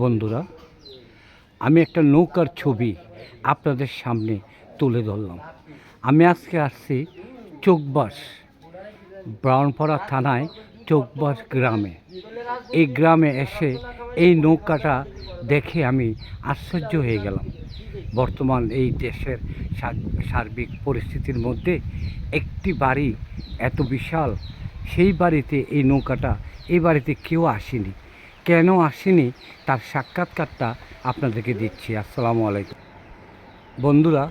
বন্ধুরা, আমি একটা নৌকার ছবি আপনাদের সামনে তুলে ধরলাম। আমি আজকে আসছি চোকবাস, ব্রাহ্মণপাড়া থানায় চোকবাস গ্রামে। এই গ্রামে এসে এই নৌকাটা দেখে আমি আশ্চর্য হয়ে গেলাম। বর্তমান এই দেশের সার্বিক পরিস্থিতির মধ্যে একটি বাড়ি এত বিশাল, সেই বাড়িতে এই নৌকাটা, এই বাড়িতে কেউ আসেনি। কেন আসেনি তার সাক্ষাৎকারটা আপনাদেরকে দিচ্ছি। আসসালামু আলাইকুম বন্ধুরা,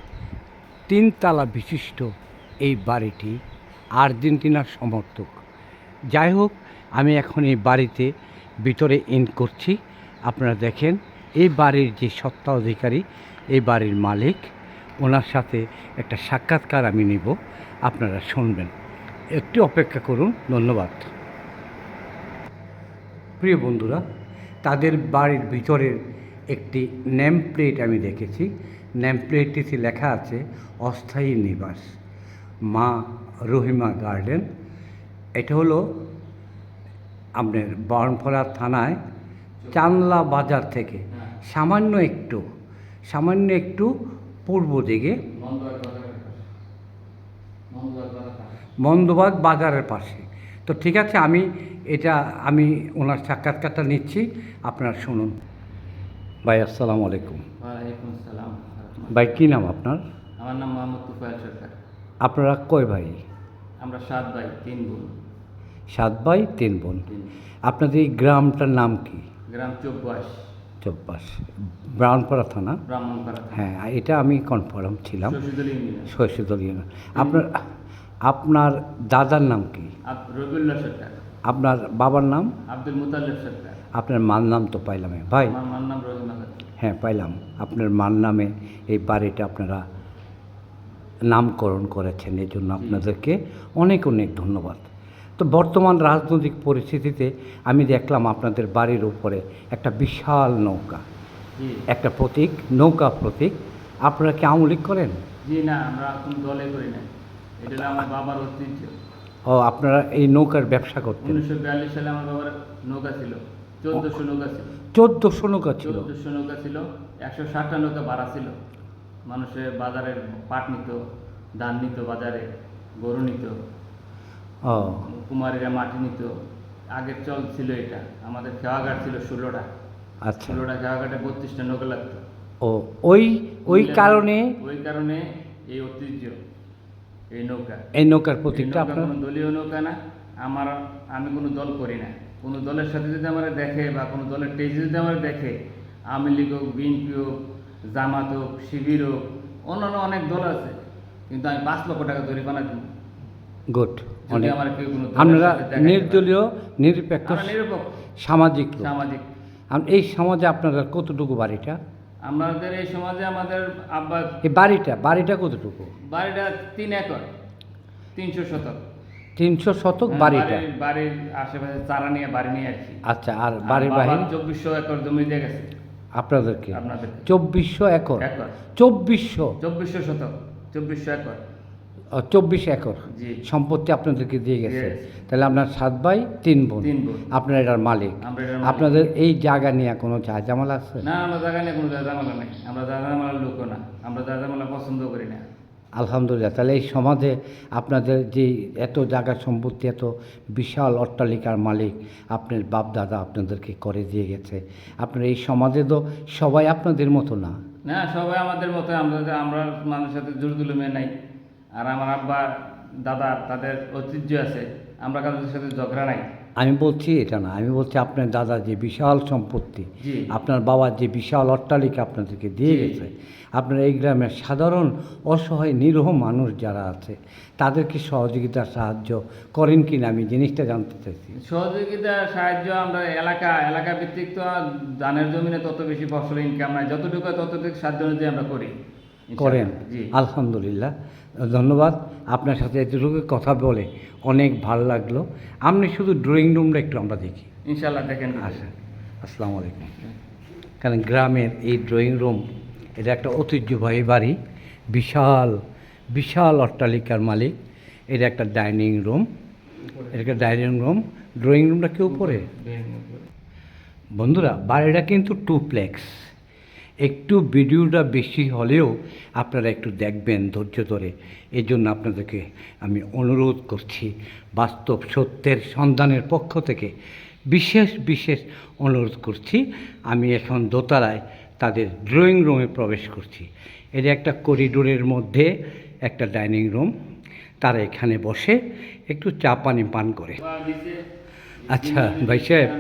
3 তলা বিশিষ্ট এই বাড়িটি আর্জেন্টিনার সমর্থক। যাই হোক, আমি এখন এই বাড়িতে ভিতরে করছি। আপনারা দেখেন এই বাড়ির যে স্বত্বাধিকারী, এই বাড়ির মালিক, ওনার সাথে একটা সাক্ষাৎকার আমি নেব, আপনারা শুনবেন। একটু অপেক্ষা করুন, ধন্যবাদ। প্রিয় বন্ধুরা, তাদের বাড়ির ভিতরের একটি নেম প্লেট আমি দেখেছি। নেম প্লেটটিতে লেখা আছে অস্থায়ী নিবাস, মা রহিমা গার্ডেন। এটা হলো আপনার ব্রাহ্মণপাড়া থানায় চানলা বাজার থেকে সামান্য একটু পূর্ব দিকে, মন্দবাগ বাজারের পাশে। তো ঠিক আছে, আমি ওনার সাক্ষাৎকারটা নিচ্ছি, আপনারা শুনুন। ভাই আসসালামু আলাইকুম। ওয়ালাইকুম আসসালাম। ভাই কী নাম আপনার? আমার নাম মোহাম্মদ তুফাইল সরকার। আপনারা কয় ভাই? আমরা 7 ভাই 3 বোন। 7 ভাই 3 বোন। আপনাদের এই গ্রামটার নাম কি? গ্রাম চোকবাস। চোকবাস, ব্রাহ্মণপাড়া থানা। ব্রাহ্মণপাড়া। হ্যাঁ, এটা আমি কনফার্ম ছিলাম। শশীদল ইউনিয়ন। আপনার দাদার নাম কি? রবিউল্লাহ সরকার। আপনার বাবার নাম? আব্দুল মুতাল্লিব সরকার। আপনার মার নাম তো পাইলাম ভাই? আমার মার নাম রহিমা। হ্যাঁ, পাইলাম। আপনার মার নামে এই বাড়িটা আপনারা নামকরণ করেছেন, এই জন্য আপনাদেরকে অনেক অনেক ধন্যবাদ। তো বর্তমান রাজনৈতিক পরিস্থিতিতে আমি দেখলাম আপনাদের বাড়ির উপরে একটা বিশাল নৌকা, একটা প্রতীক, নৌকা প্রতীক। আপনারা কি আওয়ামী লীগ করেন? জি না, আমরা কোনো দলে করি না, এটা আমার বাবার ঐতিহ্য। ও, আপনারা এই নৌকার ব্যবসা করতেন? 1942 সালে আমার বাবার নৌকা ছিল, 1400 নৌকা ছিল। 1400 নৌকা ছিল? 1400 নৌকা ছিল, 160টা নৌকা ভাড়া ছিল। মানুষের বাজারের পাট নিত, ধান নিত, বাজারে গরু নিত, কুমারীরা মাটি নিত। আগের চল ছিল এটা। আমাদের খেওয়াঘাট ছিল 16টা। আচ্ছা, 16টা খেওয়াঘাটে 32টা নৌকা লাগতো। ও, ওই কারণে এই ঐতিহ্য, এই নৌকা, এই নৌকার প্রতীকটা আপনার? কোনো দলীয় নৌকা না। আমি কোনো দল করি না। কোনো দলের সাথে যদি আমার দেখে বা কোনো দলের টেজে যদি আমার দেখে, আওয়ামী লীগ হোক, বিএনপি হোক, জামাত হোক, শিবির হোক, অন্যান্য অনেক দল আছে, কিন্তু আমি 5 লক্ষ টাকা জরিমানা দিব। গুড। আপনারা নির্দলীয়, নিরপেক্ষ, সামাজিক। এই সমাজে আপনারা কতটুকু বাড়িটা? আমাদের এই সমাজে আমাদের আব্বা, এই বাড়িটা কতটুকু? বাড়িটা 3 একর, 300 শতক। 300 শতক বাড়িটা? বাড়ির আশেপাশে চারা নিয়ে বাড়ি নিয়ে আসছি। আচ্ছা, আর বাড়ির বাহিরে? 2400 একর জমি দিয়ে গেছে আপনাদেরকে? 2400 একর? 2400 শতক, 2400 একর। 24 একর সম্পত্তি আপনাদেরকে দিয়ে গেছে। তাহলে আপনার 7 ভাই 3 বোন, আপনারা এটার মালিক। আপনাদের এই জায়গা নিয়ে কোনো ঝামেলা আছে? না, আমরা জায়গা নিয়ে কোনো ঝামেলা নেই। আমরা ঝামেলার লোক না, আমরা ঝামেলা পছন্দ করি না। আলহামদুলিল্লাহ। তাহলে এই সমাজে আপনাদের যে এত জায়গা সম্পত্তি, এত বিশাল অট্টালিকার মালিক আপনার বাপ দাদা আপনাদেরকে করে দিয়ে গেছে। আপনার এই সমাজে তো সবাই আপনাদের মতো না? না, সবাই আমাদের মতো। আমরা মানুষের সাথে জোরজুলুমে নাই। আর আমার আব্বা দাদা, তাদের ঐতিহ্য আছে, আমরা কারোর সাথে ঝগড়া নাই। আমি বলছি এটা না, আমি বলছি আপনার দাদা যে বিশাল সম্পত্তি, আপনার বাবার যে বিশাল অট্টালিকা আপনাদেরকে দিয়ে গেছে, আপনার এই গ্রামের সাধারণ অসহায় নিরীহ মানুষ যারা আছে তাদেরকে সহযোগিতা সাহায্য করেন কি না, আমি জিনিসটা জানতে চাইছি। সহযোগিতা সাহায্য আমরা এলাকা ভিত্তিক, তো ধানের জমিনে তত বেশি ফসল ইনকাম নাই, যতটুকু ততটুকু সাহায্য অনুযায়ী আমরা করেন। আলহামদুলিল্লাহ, ধন্যবাদ। আপনার সাথে এতটুকু কথা বলে অনেক ভালো লাগলো। আপনি শুধু ড্রয়িং রুমটা একটু আমরা দেখি। ইনশাল্লাহ দেখেন। আসেন। আসসালামু আলাইকুম। কারণ গ্রামের এই ড্রয়িং রুম, এটা একটা ঐতিহ্যবাহী বাড়ি, বিশাল বিশাল অট্টালিকার মালিক। এটা একটা ডাইনিং রুম, ড্রয়িং রুমটা কি উপরে? বন্ধুরা বাড়িটা কিন্তু টুপ্লেক্স। একটু ভিডিওটা বেশি হলেও আপনারা একটু দেখবেন ধৈর্য ধরে, এই জন্য আপনাদেরকে আমি অনুরোধ করছি। বাস্তব সত্যের সন্ধানের পক্ষ থেকে বিশেষ বিশেষ অনুরোধ করছি। আমি এখন দোতলায় তাদের ড্রয়িং রুমে প্রবেশ করছি। এটা একটা করিডোরের মধ্যে একটা ডাইনিং রুম। তারা এখানে বসে একটু চা পানি পান করে। আচ্ছা ভাই সাহেব,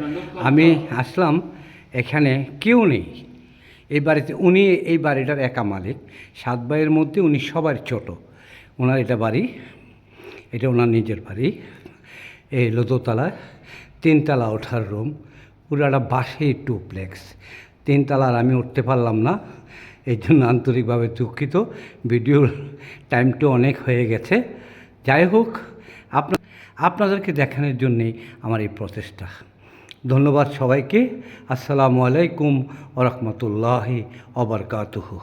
আমি আসলাম, এখানে কেউ নেই এই বাড়িতে। উনি এই বাড়িটার একা মালিক। 7 ভাইয়ের মধ্যে উনি সবার ছোট। ওনার এটা বাড়ি, এটা ওনার নিজের বাড়ি। এই হলো দোতলা, 3 তলা ওঠার রুম। পুরাটা বাসেই টুপ্লেক্স। 3 তলার আমি উঠতে পারলাম না, এই জন্য আন্তরিকভাবে দুঃখিত। ভিডিওর টাইমটা অনেক হয়ে গেছে। যাই হোক, আপনাদেরকে দেখানোর জন্যেই আমার এই প্রচেষ্টা। ধন্যবাদ সবাইকে। আসসালামু আলাইকুম ওয়া রাহমাতুল্লাহি ওয়া বারাকাতুহু।